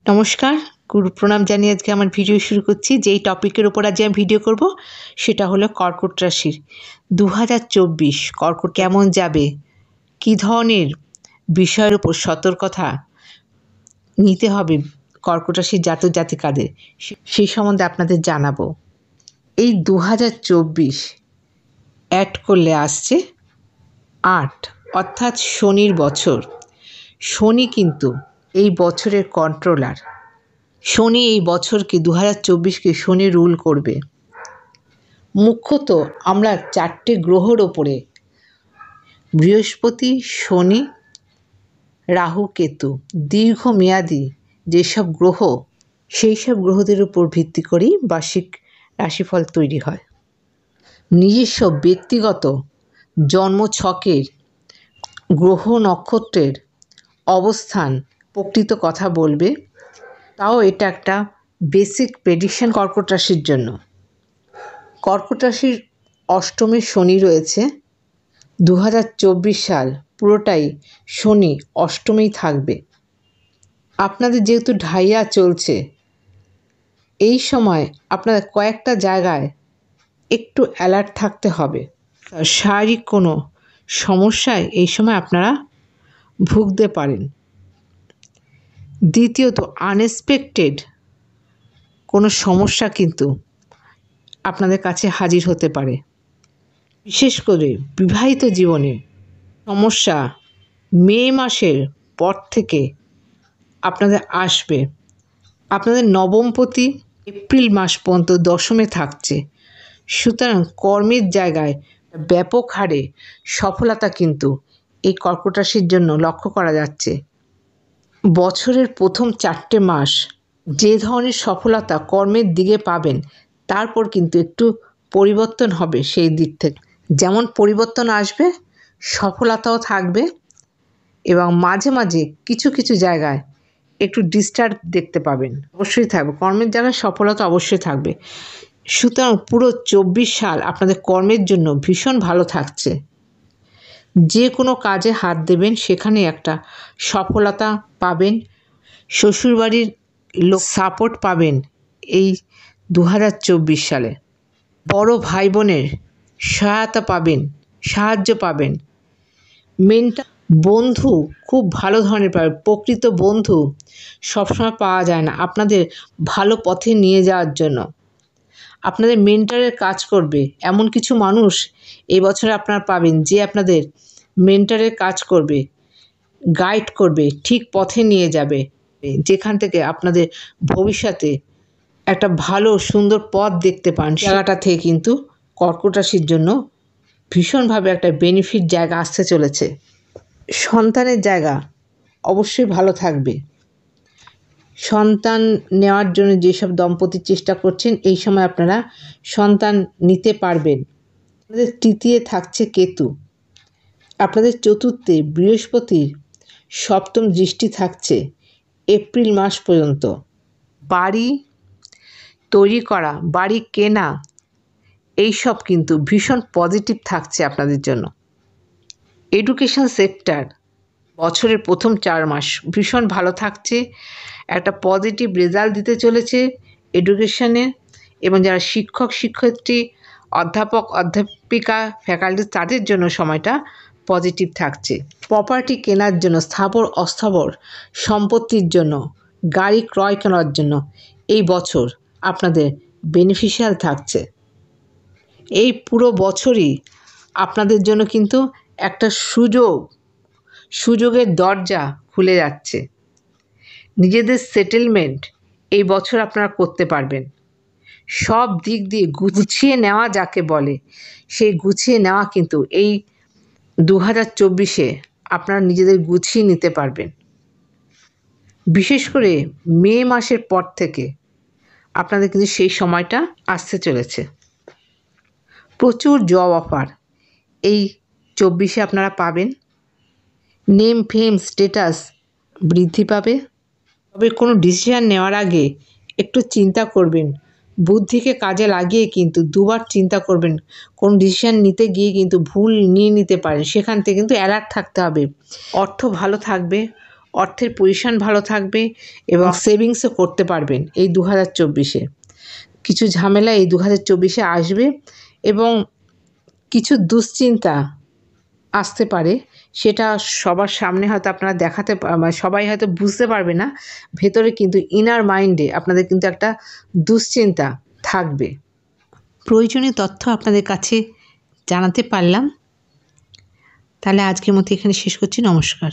নমস্কার, গুরু প্রণাম জানিয়ে আজকে আমার ভিডিও শুরু করছি। যেই টপিকের উপর আজ আমি ভিডিও করব সেটা হলো কর্কট রাশির 2024 কর্কট কেমন যাবে, কী ধরনের বিষয়ের উপর সতর্কতা নিতে হবে কর্কট রাশির জাতক জাতিকাদের সেই সম্বন্ধে আপনাদের জানাবো। এই 2024 অ্যাড করলে আসছে 8, অর্থাৎ শনির বছর। শনি কিন্তু এই বছরের কন্ট্রোলার। শনি এই বছরকে 2024কে শনি রুল করবে। মুখ্যত আমরা 4টে গ্রহর ওপরে বৃহস্পতি, শনি, রাহু, কেতু দীর্ঘমেয়াদী যেসব গ্রহ, সেই সব গ্রহদের উপর ভিত্তি করেই বার্ষিক রাশিফল তৈরি হয়। নিজস্ব ব্যক্তিগত জন্মছকের গ্রহ নক্ষত্রের অবস্থান প্রকৃত কথা বলবে, তাও এটা একটা বেসিক প্রেডিকশন কর্কট রাশির জন্য। কর্কট রাশির অষ্টমে শনি রয়েছে। 2024 সাল পুরোটাই শনি অষ্টমেই থাকবে। আপনাদের যেহেতু ঢাইয়া চলছে, এই সময় আপনাদের কয়েকটা জায়গায় একটু অ্যালার্ট থাকতে হবে। শারীরিক কোনো সমস্যায় এই সময় আপনারা ভুগতে পারেন। দ্বিতীয়ত, আনএক্সপেক্টেড কোনো সমস্যা কিন্তু আপনাদের কাছে হাজির হতে পারে। বিশেষ করে বিবাহিত জীবনে সমস্যা মে মাসের পর থেকে আপনাদের আসবে। আপনাদের নবমপতি এপ্রিল মাস পর্যন্ত দশমে থাকছে, সুতরাং কর্মের জায়গায় ব্যাপক হারে সফলতা কিন্তু এই কর্কট রাশির জন্য লক্ষ্য করা যাচ্ছে। বছরের প্রথম 4টে মাস যে ধরনের সফলতা কর্মের দিকে পাবেন, তারপর কিন্তু একটু পরিবর্তন হবে সেই দিক থেকে। যেমন পরিবর্তন আসবে, সফলতাও থাকবে এবং মাঝে মাঝে কিছু কিছু জায়গায় একটু ডিস্টার্ব দেখতে পাবেন। অবশ্যই থাকবে, কর্মের জায়গায় সফলতা অবশ্যই থাকবে। সুতরাং পুরো 24 সাল আপনাদের কর্মের জন্য ভীষণ ভালো থাকছে। যে কোনো কাজে হাত দেবেন সেখানে একটা সফলতা পাবেন। শ্বশুরবাড়ির লোক সাপোর্ট পাবেন এই 2024 সালে। বড় ভাই বোনের সহায়তা পাবেন, সাহায্য পাবেন। মেন্টাল বন্ধু খুব ভালো ধরনের পাবেন। প্রকৃত বন্ধু সবসময় পাওয়া যায় না আপনাদের ভালো পথে নিয়ে যাওয়ার জন্য। আপনাদের মেন্টরের কাজ করবে এমন কিছু মানুষ এই বছরে আপনারা পাবেন, যে আপনাদের মেন্টরের কাজ করবে, গাইড করবে, ঠিক পথে নিয়ে যাবে, যেখান থেকে আপনাদের ভবিষ্যতে একটা ভালো সুন্দর পথ দেখতে পান। জায়গাটা থেকে কিন্তু কর্কট রাশির জন্য ভীষণভাবে একটা বেনিফিট জায়গা আসতে চলেছে। সন্তানের জায়গা অবশ্যই ভালো থাকবে। সন্তান নেওয়ার জন্য যেসব দম্পতি চেষ্টা করছেন, এই সময় আপনারা সন্তান নিতে পারবেন। আপনাদের তৃতীয় থাকছে কেতু, আপনাদের চতুর্থে বৃহস্পতির সপ্তম দৃষ্টি থাকছে এপ্রিল মাস পর্যন্ত। বাড়ি তৈরি করা, বাড়ি কেনা, এইসব কিন্তু ভীষণ পজিটিভ থাকছে আপনাদের জন্য। এডুকেশন সেক্টর বছরের প্রথম 4 মাস ভীষণ ভালো থাকছে, একটা পজিটিভ রেজাল্ট দিতে চলেছে এডুকেশনে। এবং যারা শিক্ষক শিক্ষয়িত্রী, অধ্যাপক অধ্যাপিকা, ফ্যাকাল্টি, তাদের জন্য সময়টা পজিটিভ থাকছে। প্রপার্টি কেনার জন্য, স্থাবর অস্থাবর সম্পত্তির জন্য, গাড়ি ক্রয় করার জন্য এই বছর আপনাদের বেনিফিশিয়াল থাকছে। এই পুরো বছরই আপনাদের জন্য কিন্তু একটা সুযোগের দরজা খুলে যাচ্ছে। নিজেদের সেটেলমেন্ট এই বছর আপনারা করতে পারবেন। সব দিক দিয়ে গুছিয়ে নেওয়া যাকে বলে, সেই গুছিয়ে নেওয়া কিন্তু এই 2024-এ আপনারা নিজেদের গুছিয়ে নিতে পারবেন। বিশেষ করে মে মাসের পর থেকে আপনাদের কিন্তু সেই সময়টা আসতে চলেছে। প্রচুর জব অফার এই 24-এ আপনারা পাবেন। নেম ফেম স্ট্যাটাস বৃদ্ধি পাবে। তবে কোনো ডিসিশান নেওয়ার আগে একটু চিন্তা করবেন, বুদ্ধিকে কাজে লাগিয়ে কিন্তু দুবার চিন্তা করবেন। কোন ডিসিশান নিতে গিয়ে কিন্তু ভুল নিয়ে নিতে পারেন, সেখান থেকে কিন্তু অ্যালার্ট থাকতে হবে। অর্থ ভালো থাকবে, অর্থের পজিশন ভালো থাকবে এবং সেভিংসও করতে পারবেন এই 2024-এ। কিছু ঝামেলা এই 2024-এ আসবে এবং কিছু দুশ্চিন্তা আসতে পারে, সেটা সবার সামনে হয়তো আপনারা সবাই হয়তো বুঝতে পারবে না, ভেতরে কিন্তু ইনার মাইন্ডে আপনাদের কিন্তু একটা দুশ্চিন্তা থাকবে। প্রয়োজনীয় তথ্য আপনাদের কাছে জানাতে পারলাম। তাহলে আজকের মতো এখানে শেষ করছি। নমস্কার।